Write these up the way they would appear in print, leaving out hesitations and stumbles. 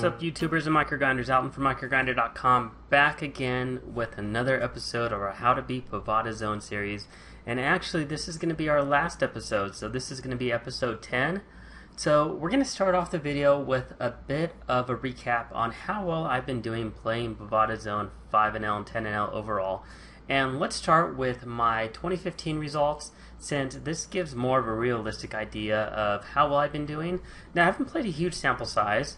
up, YouTubers and MicroGrinders? Alton from MicroGrinder.com, back again with another episode of our How to Beat Bovada Zone series. And actually, this is going to be our last episode, so this is going to be episode 10. So we're going to start off the video with a bit of a recap on how well I've been doing playing Bovada Zone 5NL and 10NL overall. And let's start with my 2015 results, since this gives more of a realistic idea of how well I've been doing. Now, I haven't played a huge sample size,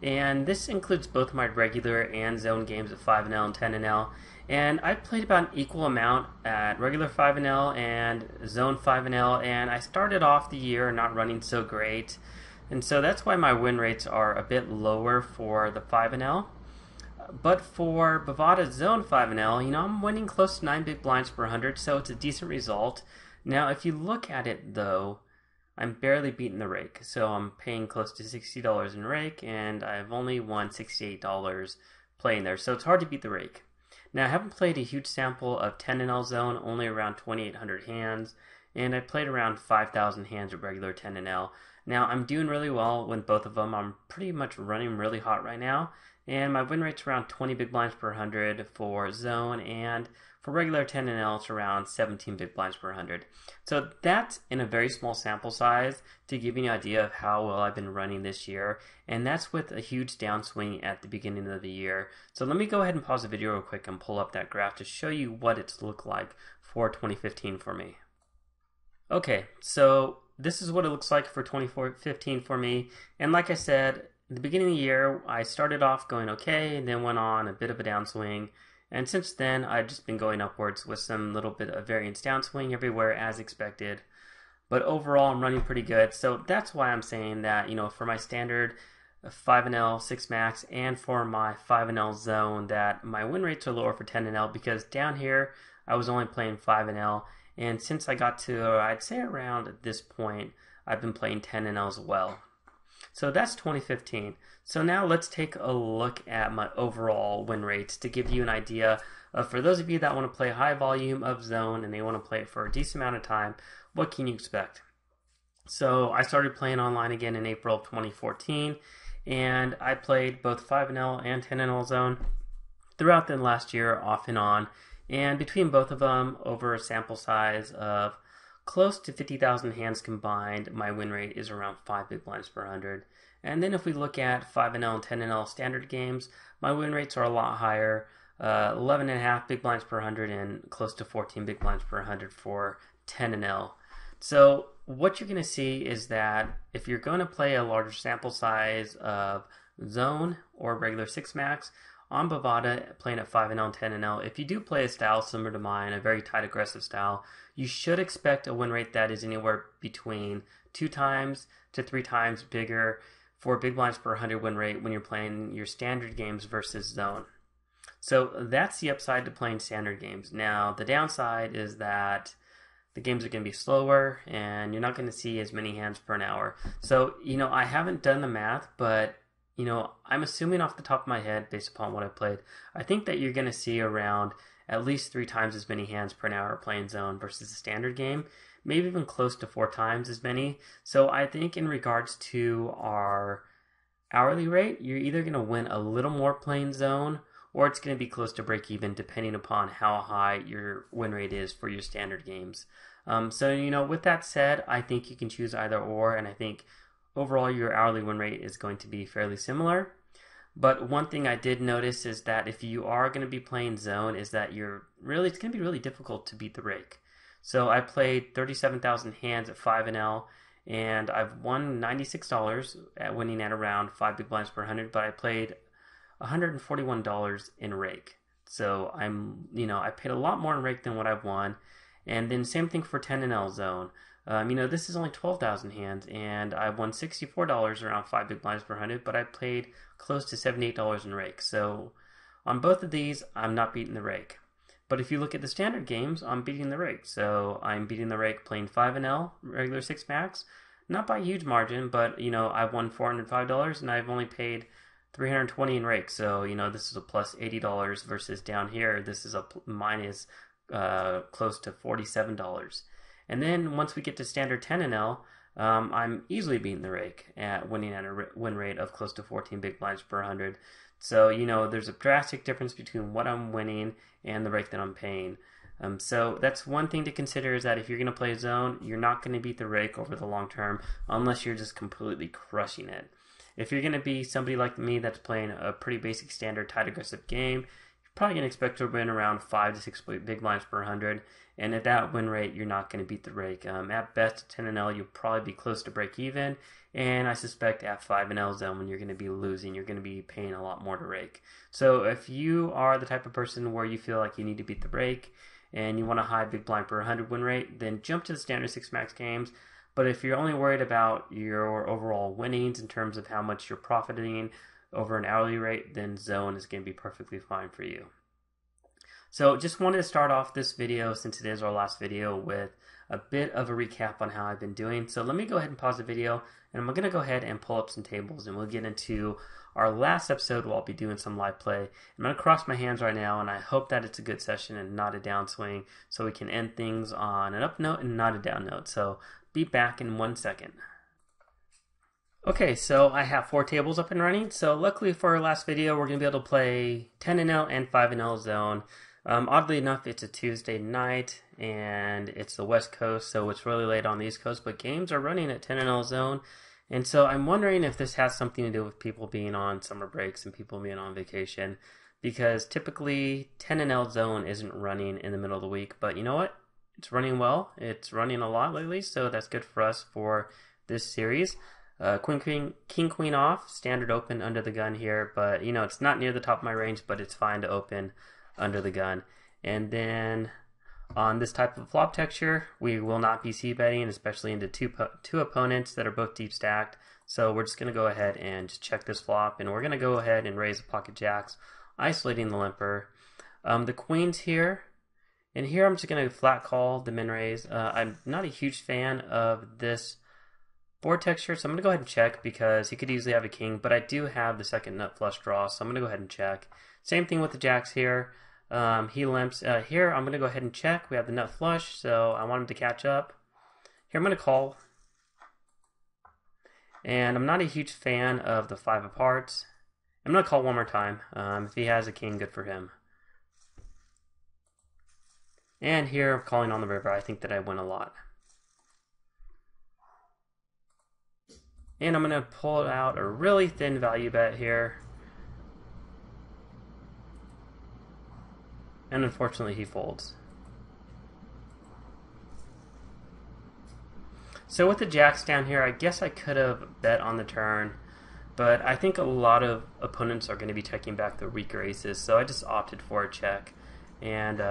and this includes both my regular and zone games at 5NL and 10NL. And I played about an equal amount at regular 5NL and zone 5NL, and I started off the year not running so great. And so that's why my win rates are a bit lower for the 5NL. But for Bovada Zone 5NL, I'm winning close to 9 big blinds per 100, so it's a decent result. Now, if you look at it, though, I'm barely beating the rake. So I'm paying close to $60 in rake, and I've only won $68 playing there. So it's hard to beat the rake. Now, I haven't played a huge sample of 10NL Zone, only around 2,800 hands, and I played around 5,000 hands of regular 10NL. Now, I'm doing really well with both of them. I'm pretty much running really hot right now. And my win rate's around 20 big blinds per 100 for zone, and for regular 10NL it's around 17 big blinds per 100. So that's in a very small sample size to give you an idea of how well I've been running this year, and that's with a huge downswing at the beginning of the year. So let me go ahead and pause the video real quick and pull up that graph to show you what it's looked like for 2015 for me. Okay, so this is what it looks like for 2015 for me, and like I said, at the beginning of the year, I started off going okay, and then went on a bit of a downswing. And since then, I've just been going upwards with some little bit of variance downswing everywhere as expected. But overall, I'm running pretty good. So that's why I'm saying that, for my standard 5NL 6 max and for my 5NL zone, that my win rates are lower for 10NL, because down here, I was only playing 5NL. And since I got to, I'd say around at this point, I've been playing 10NL as well. So that's 2015. So now let's take a look at my overall win rates to give you an idea of, for those of you that want to play high volume of zone and they want to play it for a decent amount of time, what can you expect? So I started playing online again in April of 2014, and I played both 5NL and 10NL zone throughout the last year, off and on, and between both of them, over a sample size of close to 50,000 hands combined, my win rate is around 5 big blinds per 100. And then if we look at 5NL and 10NL standard games, my win rates are a lot higher, 11.5 big blinds per 100 and close to 14 big blinds per 100 for 10NL. So what you're going to see is that if you're going to play a larger sample size of zone or regular 6 max, on Bovada, playing at 5NL and 10NL, if you do play a style similar to mine, a very tight aggressive style, you should expect a win rate that is anywhere between 2 times to 3 times bigger for big blinds per 100 win rate when you're playing your standard games versus zone. So that's the upside to playing standard games. Now, the downside is that the games are going to be slower and you're not going to see as many hands per an hour. So, I haven't done the math, but I'm assuming off the top of my head, based upon what I played, I think that you're going to see around at least 3 times as many hands per an hour playing zone versus a standard game, maybe even close to 4 times as many. So I think in regards to our hourly rate, you're either going to win a little more playing zone, or it's going to be close to break even, depending upon how high your win rate is for your standard games. So with that said, I think you can choose either or, and I think overall, your hourly win rate is going to be fairly similar. But one thing I did notice is that if you are going to be playing zone, is that it's going to be really difficult to beat the rake. So I played 37,000 hands at 5NL, and I've won $96 at winning at around 5 big blinds per 100, but I played $141 in rake. So I paid a lot more in rake than what I've won. And then same thing for 10NL zone. This is only 12,000 hands, and I won $64 around 5 big blinds per 100, but I played close to $78 in rake. So on both of these, I'm not beating the rake. But if you look at the standard games, I'm beating the rake. So I'm beating the rake playing 5NL, regular 6 max, not by a huge margin, but I've won $405 and I've only paid $320 in rake. So this is a plus $80 versus down here, this is a minus close to $47. And then once we get to standard 10NL, I'm easily beating the rake at winning at a win rate of close to 14 big blinds per 100. So, there's a drastic difference between what I'm winning and the rake that I'm paying. So that's one thing to consider, is that if you're going to play a zone, you're not going to beat the rake over the long term unless you're just completely crushing it. If you're going to be somebody like me that's playing a pretty basic standard tight aggressive game, you're probably going to expect to win around 5 to 6 big blinds per 100, and at that win rate, you're not going to beat the rake. At best, 10-0, you'll probably be close to break even, and I suspect at 5-0 zone, when you're going to be losing, you're going to be paying a lot more to rake. So if you are the type of person where you feel like you need to beat the rake, and you want a high big blind per 100 win rate, then jump to the standard 6 max games. But if you're only worried about your overall winnings in terms of how much you're profiting over an hourly rate, then zone is going to be perfectly fine for you. So just wanted to start off this video, since it is our last video, with a bit of a recap on how I've been doing. So let me go ahead and pause the video, and I'm going to go ahead and pull up some tables, and we'll get into our last episode where I'll be doing some live play. I'm going to cross my hands right now, and I hope that it's a good session and not a downswing, so we can end things on an up note and not a down note. So be back in 1 second. Okay, so I have 4 tables up and running. So luckily for our last video, we're going to be able to play 10-0 and 5-0 zone. Oddly enough, it's a Tuesday night, and it's the West Coast, so it's really late on the East Coast, but games are running at 10-0 zone. And so I'm wondering if this has something to do with people being on summer breaks and people being on vacation, because typically 10-0 zone isn't running in the middle of the week, but you know what? It's running well. It's running a lot lately, so that's good for us for this series. King, queen off, standard open under the gun here, but it's not near the top of my range, but it's fine to open under the gun. And then on this type of flop texture, we will not be c-betting, especially into two opponents that are both deep stacked. So we're just going to go ahead and just check this flop, and we're going to go ahead and raise the pocket jacks, isolating the limper. The queens here, and here I'm just going to flat call the min raise. I'm not a huge fan of this board texture, so I'm going to go ahead and check, because he could easily have a king, but I do have the second nut flush draw, so I'm going to go ahead and check. Same thing with the jacks here. He limps. Here, I'm going to go ahead and check. We have the nut flush, so I want him to catch up. Here, I'm going to call. And I'm not a huge fan of the 5 of hearts. I'm going to call one more time. If he has a king, good for him. And here, I'm calling on the river. I think that I win a lot. And I'm going to pull out a really thin value bet here. And unfortunately, he folds. So with the jacks down here, I guess I could have bet on the turn, but I think a lot of opponents are going to be taking back the weaker aces, so I just opted for a check, and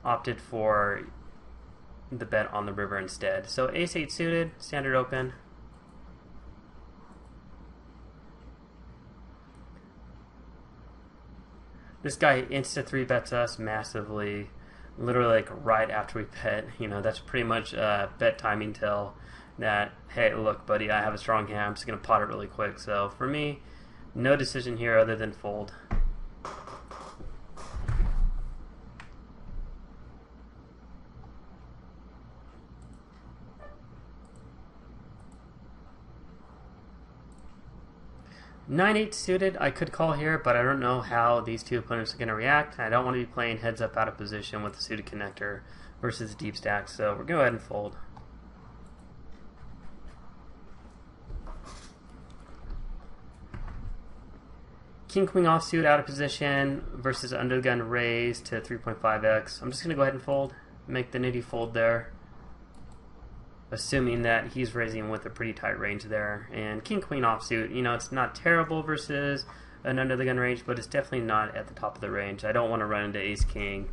opted for the bet on the river instead. So ace-8 suited, standard open. This guy insta 3-bets us massively, literally like right after we bet. That's pretty much bet timing tell that, hey, look, buddy, I have a strong hand, I'm just going to pot it really quick. So for me, no decision here other than fold. Nine-8 suited, I could call here, but I don't know how these two opponents are going to react. I don't want to be playing heads up out of position with the suited connector versus deep stack, so we're going to go ahead and fold. King queen offsuit out of position versus under the gun raise to 3.5x. I'm just going to go ahead and fold, make the nitty fold there, assuming that he's raising with a pretty tight range there. And king queen offsuit, it's not terrible versus an under the gun range, but it's definitely not at the top of the range. I don't want to run into ace king,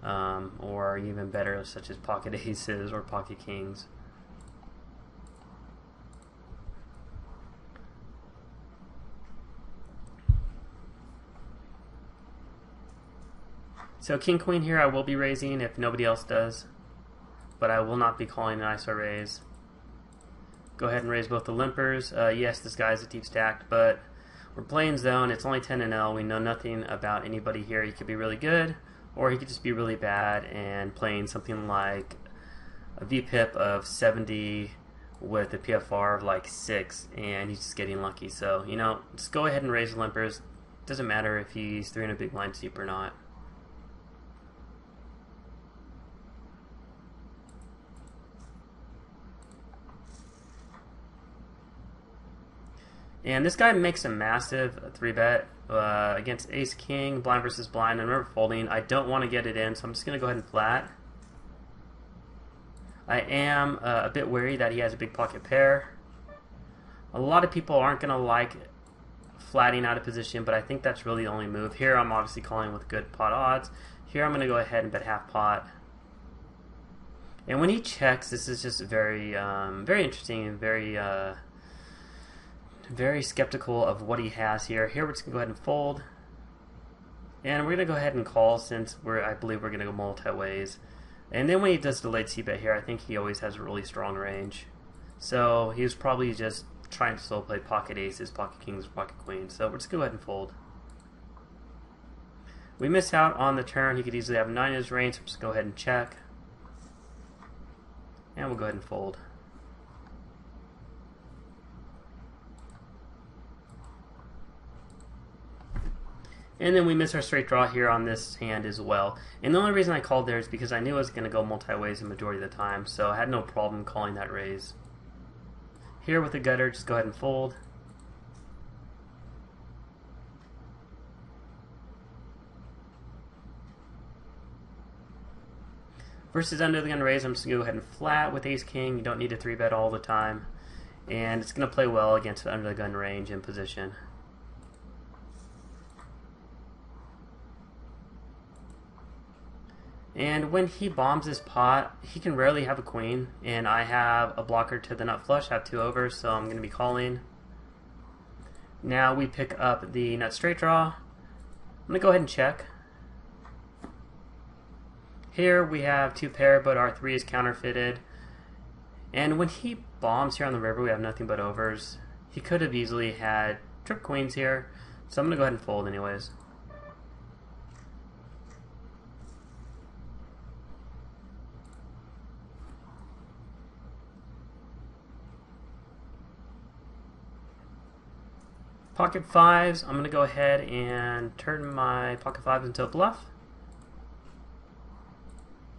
or even better, such as pocket aces or pocket kings. So king queen here, I will be raising if nobody else does, but I will not be calling an ISO raise. Go ahead and raise both the limpers. Yes, this guy's a deep stacked, but we're playing zone. It's only 10-0. We know nothing about anybody here. He could be really good, or he could just be really bad and playing something like a VPIP of 70 with a PFR of like 6, and he's just getting lucky. So, you know, just go ahead and raise the limpers. Doesn't matter if he's 300 big blind deep or not. And this guy makes a massive 3-bet against Ace King, blind versus blind. I remember folding. I don't want to get it in, so I'm just going to go ahead and flat. I am a bit wary that he has a big pocket pair. A lot of people aren't going to like flatting out of position, but I think that's really the only move. Here I'm obviously calling with good pot odds. Here I'm going to go ahead and bet half pot. And when he checks, this is just very interesting and very skeptical of what he has here. Here we're just going to go ahead and fold. And we're going to go ahead and call since I believe we're going to go multi-ways. And then when he does delayed c-bet here, I think he always has a really strong range. So he was probably just trying to slow play pocket aces, pocket kings, pocket queens. So we're just going to go ahead and fold. We miss out on the turn. He could easily have 9 in his range, so we'll just go ahead and check. And we'll go ahead and fold. And then we miss our straight draw here on this hand as well. And the only reason I called there is because I knew I was going to go multi-ways the majority of the time, so I had no problem calling that raise. Here with the gutter, just go ahead and fold. Versus under the gun raise, I'm just going to go ahead and flat with Ace King. You don't need to 3-bet all the time. And it's going to play well against under the gun range and position. And when he bombs his pot, he can rarely have a queen, and I have a blocker to the nut flush, I have 2 overs, so I'm going to be calling. Now we pick up the nut straight draw. I'm going to go ahead and check. Here we have 2 pair, but our 3 is counterfeited. And when he bombs here on the river, we have nothing but overs. He could have easily had trip queens here, so I'm going to go ahead and fold anyways. Pocket 5s, I'm going to go ahead and turn my pocket 5s into a bluff.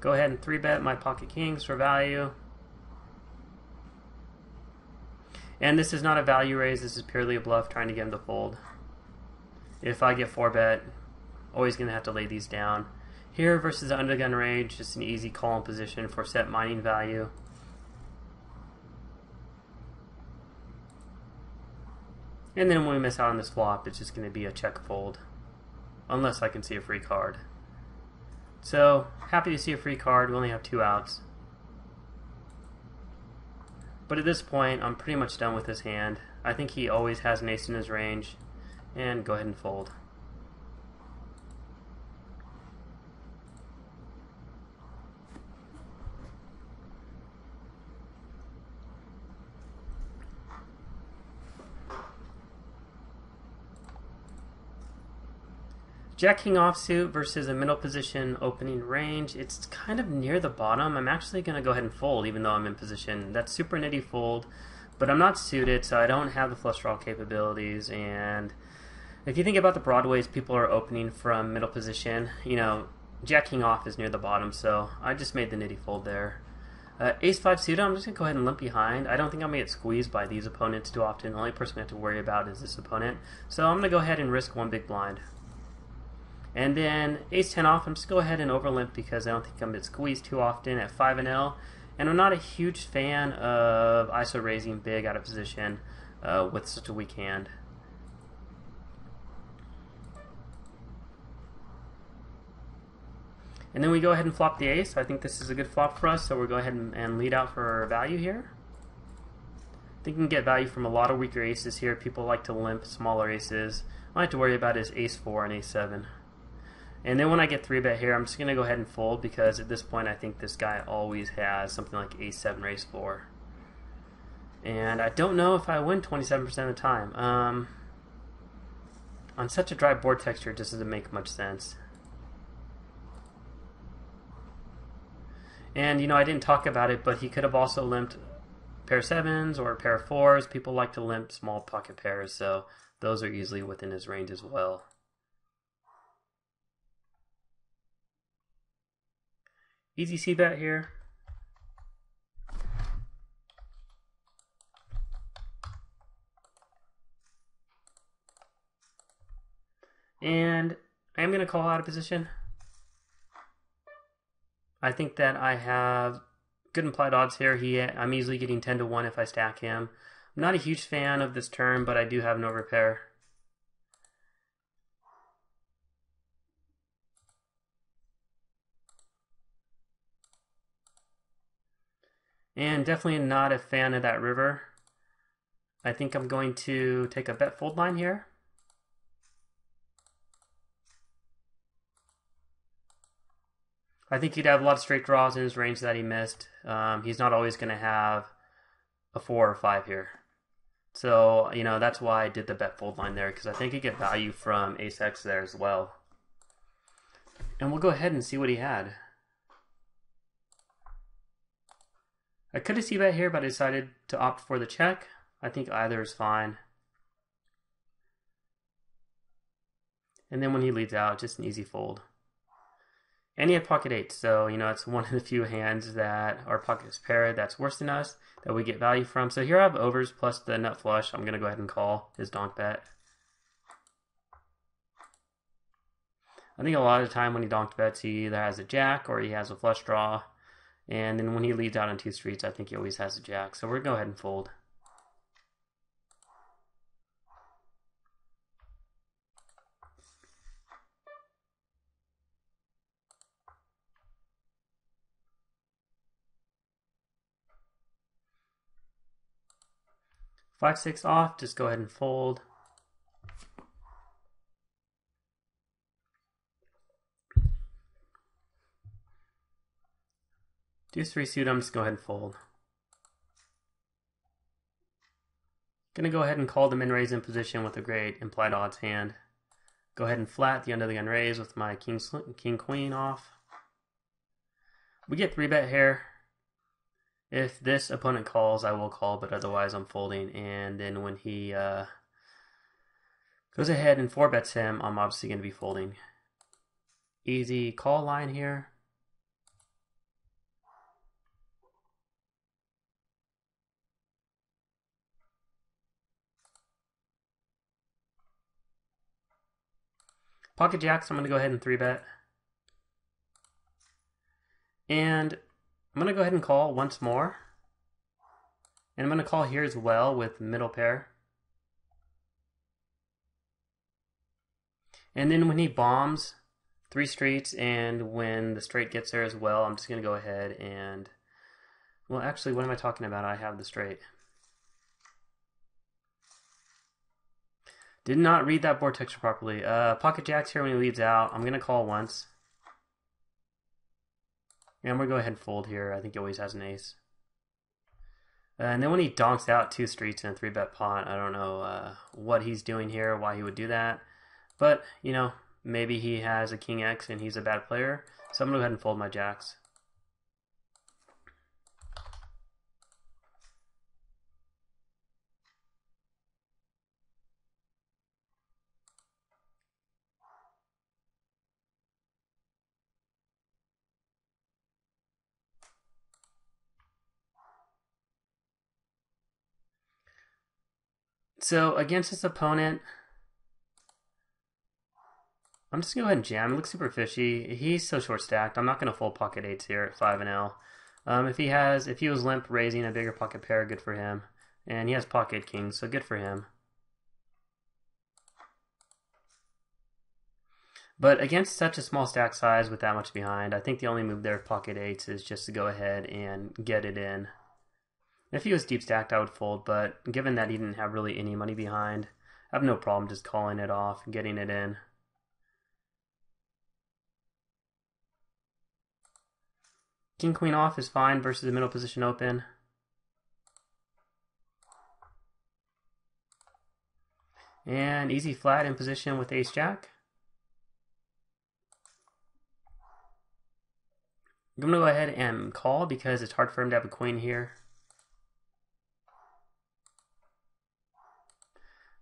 Go ahead and 3-bet my pocket kings for value. And this is not a value raise, this is purely a bluff trying to get him to fold. If I get 4-bet, always going to have to lay these down. Here versus the undergun range, just an easy call in position for set mining value. And then when we miss out on this flop, it's just going to be a check fold. Unless I can see a free card. So, happy to see a free card. We only have 2 outs. But at this point, I'm pretty much done with this hand. I think he always has an ace in his range. And go ahead and fold. Jack King offsuit versus a middle position opening range. It's kind of near the bottom. I'm actually going to go ahead and fold even though I'm in position. That's super nitty fold, but I'm not suited, so I don't have the flush draw capabilities. And if you think about the broadways people are opening from middle position, you know, Jack King off is near the bottom, so I just made the nitty fold there. Ace 5 suited, I'm just going to go ahead and limp behind. I don't think I'm going to get squeezed by these opponents too often. The only person I have to worry about is this opponent. So I'm going to go ahead and risk 1 big blind. And then Ace 10 off, I'm just going to go ahead and overlimp because I don't think I'm going to squeeze too often at 5 and L. And I'm not a huge fan of ISO raising big out of position with such a weak hand. And then we go ahead and flop the ace. I think this is a good flop for us, so we'll go ahead and lead out for value here. I think we can get value from a lot of weaker aces here. People like to limp smaller aces. All I have to worry about is ace 4 and ace 7. And then when I get 3-bet here, I'm just going to go ahead and fold because at this point I think this guy always has something like ace 7 or ace 4. And I don't know if I win 27% of the time. On such a dry board texture, it just doesn't make much sense. And I didn't talk about it, but he could have also limped pair sevens or pair fours. People like to limp small pocket pairs, so those are easily within his range as well. Easy c-bet here. And I'm going to call out of position. I think that I have good implied odds here. I'm easily getting 10 to 1 if I stack him. I'm not a huge fan of this turn, but I do have no repair. And definitely not a fan of that river. I think I'm going to take a bet fold line here. I think he'd have a lot of straight draws in his range that he missed. He's not always going to have a 4 or 5 here. So, that's why I did the bet fold line there, because I think you get value from ace X there as well. And we'll go ahead and see what he had. I could have c-bet here, but I decided to opt for the check. I think either is fine. And then when he leads out, just an easy fold. And he had pocket 8, so it's one of the few hands that our pockets pair that's worse than us that we get value from. So here I have overs plus the nut flush. I'm going to go ahead and call his donk bet. I think a lot of the time when he donk bets, he either has a jack or he has a flush draw. And then when he leads out on 2 streets, I think he always has a jack. So we're going to go ahead and fold. Five, 6 off, just go ahead and fold. Deuce 3 suit, I'm just go ahead and fold. Gonna go ahead and call the min raise in position with a great implied odds hand. Go ahead and flat the under the gun raise with my king queen off. We get 3-bet here. If this opponent calls, I will call, but otherwise I'm folding. And then when he goes ahead and 4-bets him, I'm obviously going to be folding. Easy call line here. Pocket jacks, I'm going to go ahead and 3-bet. And I'm going to go ahead and call once more. And I'm going to call here as well with middle pair. And then when he bombs 3 streets and when the straight gets there as well, I'm just going to go ahead and... Well, actually, what am I talking about? I have the straight. Did not read that board texture properly. Pocket jacks here when he leads out. I'm going to call once. And we're going to go ahead and fold here. I think he always has an ace. And then when he donks out 2 streets in a 3-bet pot, I don't know what he's doing here, why he would do that. But, maybe he has a king X and he's a bad player. So I'm going to go ahead and fold my jacks. So against this opponent, I'm just going to go ahead and jam. It looks super fishy. He's so short stacked. I'm not going to fold pocket 8s here at 5 and L. If he was limp raising a bigger pocket pair, good for him. And he has pocket kings, so good for him. But against such a small stack size with that much behind, I think the only move there with pocket 8s is just to go ahead and get it in. If he was deep stacked, I would fold, but given that he didn't have really any money behind, I have no problem just calling it off and getting it in. King queen off is fine versus the middle position open. And easy flat in position with ace jack. I'm going to go ahead and call because it's hard for him to have a queen here.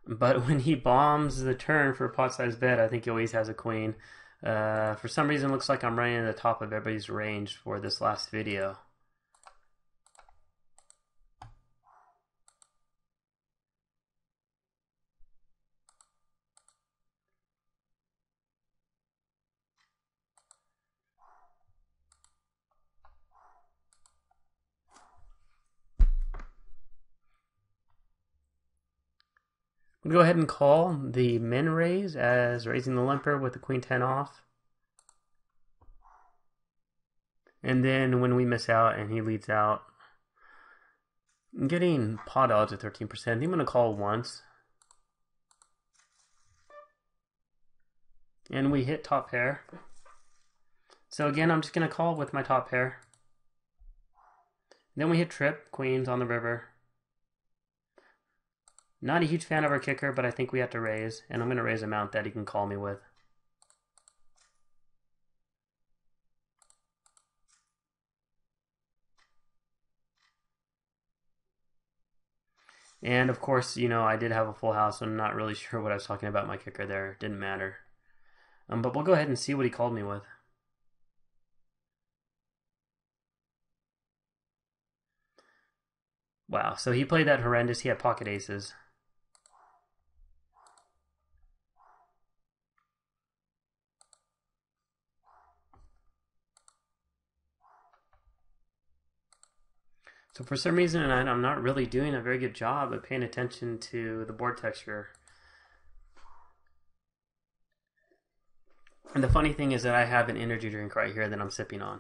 But when he bombs the turn for a pot-sized bet, I think he always has a queen. For some reason, it looks like I'm running at the top of everybody's range for this last video. I'm going to go ahead and call the min raise as raising the limper with the queen 10 off. And then when we miss out and he leads out, I'm getting pot odds at 13%. I'm going to call once. And we hit top pair. So again, I'm just going to call with my top pair. Then we hit trip, queens on the river. Not a huge fan of our kicker, but I think we have to raise. And I'm going to raise an amount that he can call me with. And of course, you know, I did have a full house, so I'm not really sure what I was talking about my kicker there. It didn't matter. But we'll go ahead and see what he called me with. Wow, so he played that horrendous. He had pocket aces. So for some reason, I'm not really doing a very good job of paying attention to the board texture. And the funny thing is that I have an energy drink right here that I'm sipping on.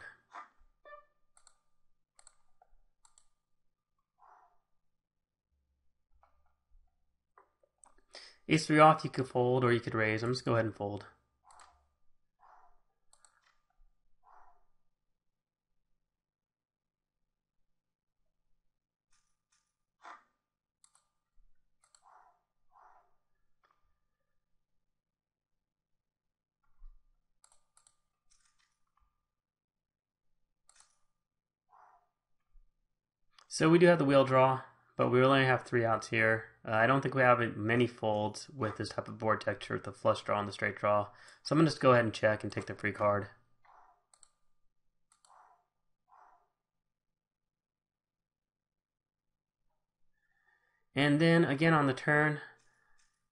Ace 3 off, you could fold or you could raise. I'm just going to go ahead and fold. So we do have the wheel draw, but we only have 3 outs here. I don't think we have many folds with this type of board texture with the flush draw and the straight draw. So I'm going to just go ahead and check and take the free card. And then again on the turn,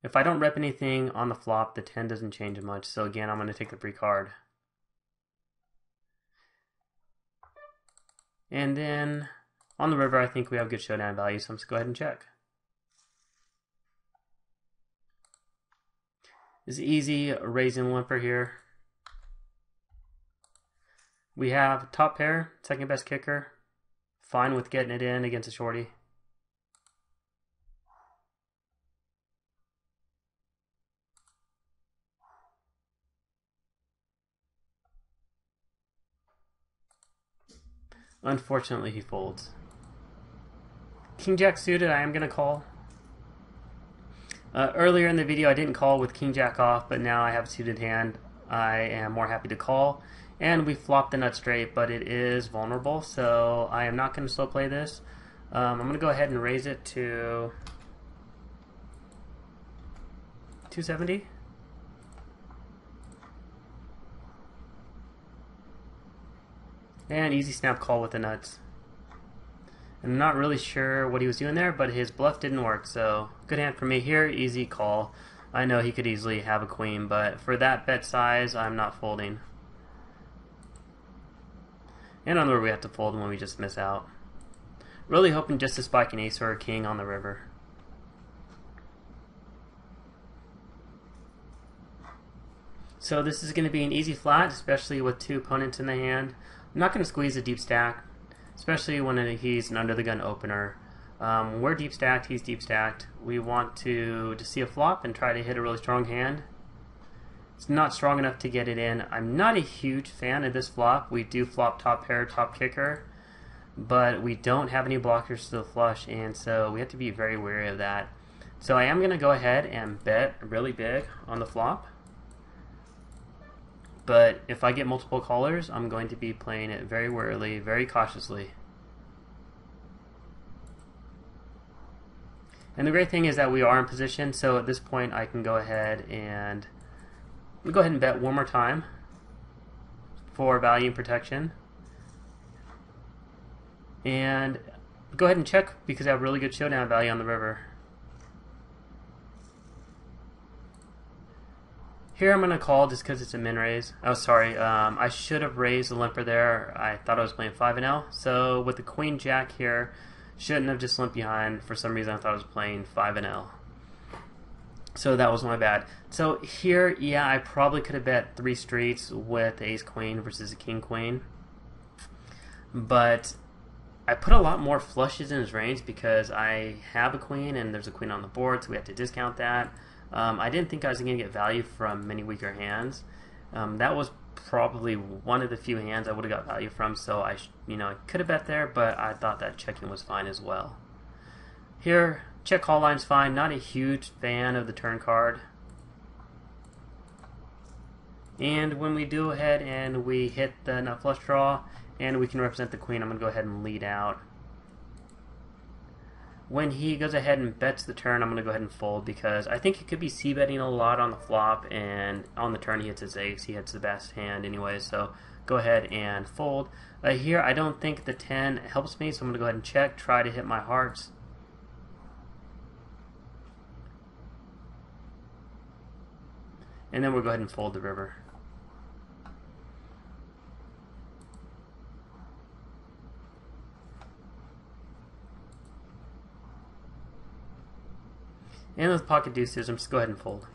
if I don't rep anything on the flop, the 10 doesn't change much. So again, I'm going to take the free card. And then on the river, I think we have good showdown value, so I'm just going to go ahead and check. It's easy raising limper here. We have top pair, second best kicker. Fine with getting it in against a shorty. Unfortunately, he folds. King Jack suited, I am going to call. Earlier in the video, I didn't call with King Jack off, but now I have a suited hand. I am more happy to call. And we flopped the nut straight, but it is vulnerable, so I am not going to slow play this. I'm going to go ahead and raise it to 270. And easy snap call with the nuts. I'm not really sure what he was doing there, but his bluff didn't work, so good hand for me here, easy call. I know he could easily have a queen, but for that bet size, I'm not folding. And on the river, we have to fold when we just miss out. Really hoping just to spike an ace or a king on the river. So this is going to be an easy flat, especially with 2 opponents in the hand. I'm not going to squeeze a deep stack, especially when he's an under the gun opener. We're deep stacked, he's deep stacked. We want to just see a flop and try to hit a really strong hand. It's not strong enough to get it in. I'm not a huge fan of this flop. We do flop top pair, top kicker, but we don't have any blockers to the flush, and so we have to be very wary of that. So I am going to go ahead and bet really big on the flop. But if I get multiple callers, I'm going to be playing it very warily, very cautiously. And the great thing is that we are in position, so at this point I can go ahead and bet one more time for value and protection. And go ahead and check because I have really good showdown value on the river. Here I'm going to call just because it's a min raise. Oh, sorry. I should have raised the limper there. I thought I was playing 5-L. So with the queen jack here, shouldn't have just limped behind. For some reason I thought I was playing 5-L. So that was my bad. So here, yeah, I probably could have bet 3 streets with ace queen versus a king queen. But I put a lot more flushes in his range because I have a queen and there's a queen on the board, so we have to discount that. I didn't think I was going to get value from many weaker hands. That was probably one of the few hands I would have got value from, so I could have bet there, but I thought that checking was fine as well. Here, check call line's fine. Not a huge fan of the turn card. And when we do ahead and we hit the nut flush draw and we can represent the queen, I'm going to go ahead and lead out. When he goes ahead and bets the turn, I'm going to go ahead and fold because I think he could be c-betting a lot on the flop, and on the turn he hits his ace. He hits the best hand anyway, so go ahead and fold. Here, I don't think the 10 helps me, so I'm going to go ahead and check, try to hit my hearts. And then we'll go ahead and fold the river. And with pocket deuces, I'm just go ahead and fold.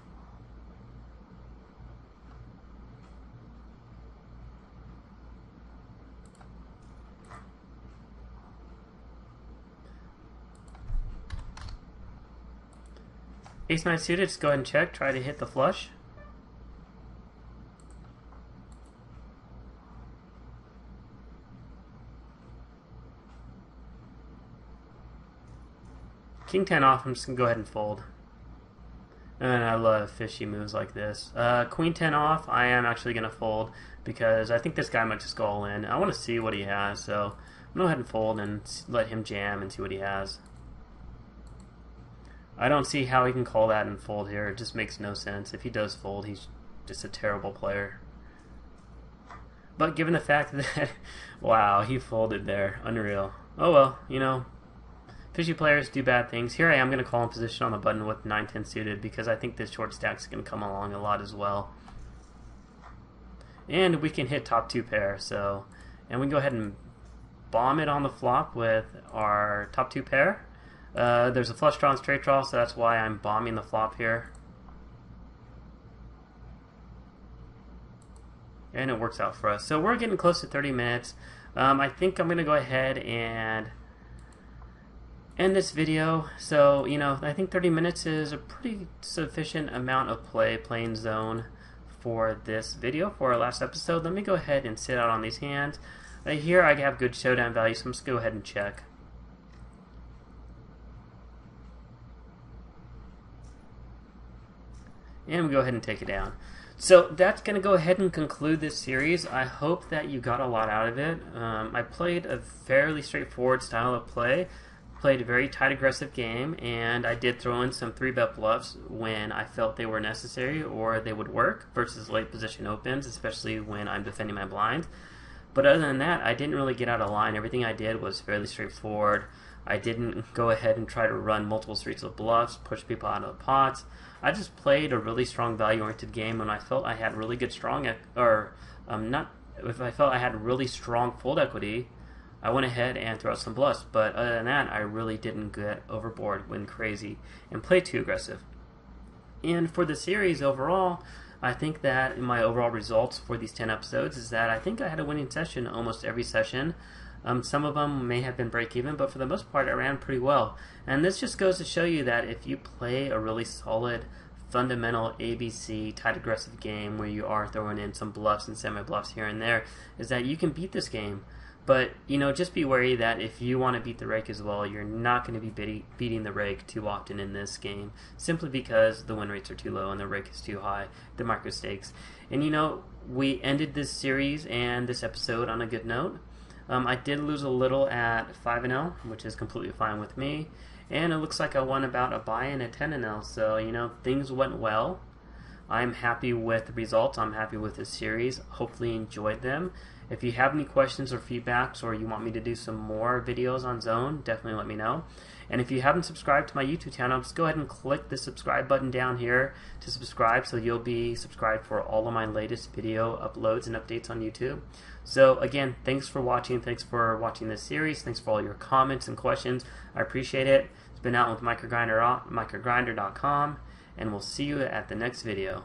Ace 9 suited, just go ahead and check, try to hit the flush. King 10 off, I'm just going to go ahead and fold. And I love fishy moves like this. Queen 10 off, I am actually going to fold because I think this guy might just go all in. I want to see what he has, so I'm going to go ahead and fold and let him jam and see what he has. I don't see how he can call that and fold here. It just makes no sense. If he does fold, he's just a terrible player. But given the fact that, wow, he folded there. Unreal. Oh well, fishy players do bad things. Here I am going to call in position on the button with 9-10 suited because I think this short stack is going to come along a lot as well. And we can hit top 2 pair, and we can go ahead and bomb it on the flop with our top 2 pair. There's a flush draw and straight draw, so that's why I'm bombing the flop here. And it works out for us. So we're getting close to 30 minutes. I think I'm going to go ahead and end this video. So, I think 30 minutes is a pretty sufficient amount of playing zone for this video, for our last episode. Let me go ahead and sit out on these hands. Here I have good showdown value, so I'm just going to go ahead and check. And we go ahead and take it down. So that's going to go ahead and conclude this series. I hope that you got a lot out of it. I played a fairly straightforward style of play. Played a very tight aggressive game, and I did throw in some 3-bet bluffs when I felt they were necessary or they would work versus late position opens, especially when I'm defending my blind. But other than that, I didn't really get out of line. Everything I did was fairly straightforward. I didn't go ahead and try to run multiple streets of bluffs, push people out of the pots. I just played a really strong value-oriented game when I felt I had really good if I felt I had really strong fold equity, I went ahead and threw out some bluffs. But other than that, I really didn't get overboard, went crazy, and play too aggressive. And for the series overall, I think that my overall results for these 10 episodes is that I think I had a winning session almost every session. Some of them may have been break-even, but for the most part I ran pretty well. And this just goes to show you that if you play a really solid, fundamental ABC tight aggressive game where you are throwing in some bluffs and semi-bluffs here and there, is that you can beat this game. But, you know, just be wary that if you want to beat the rake as well, you're not going to be beating the rake too often in this game, simply because the win rates are too low and the rake is too high, the micro stakes. And, you know, we ended this series and this episode on a good note. I did lose a little at 5-0, which is completely fine with me. And it looks like I won about a buy and a 10-0, so, you know, things went well. I'm happy with the results. I'm happy with this series. Hopefully you enjoyed them. If you have any questions or feedbacks, or you want me to do some more videos on Zone, definitely let me know. And if you haven't subscribed to my YouTube channel, just go ahead and click the subscribe button down here to subscribe, so you'll be subscribed for all of my latest video uploads and updates on YouTube. So again, thanks for watching. Thanks for watching this series. Thanks for all your comments and questions. I appreciate it. It's been out with MicroGrinder, MicroGrinder.com, and we'll see you at the next video.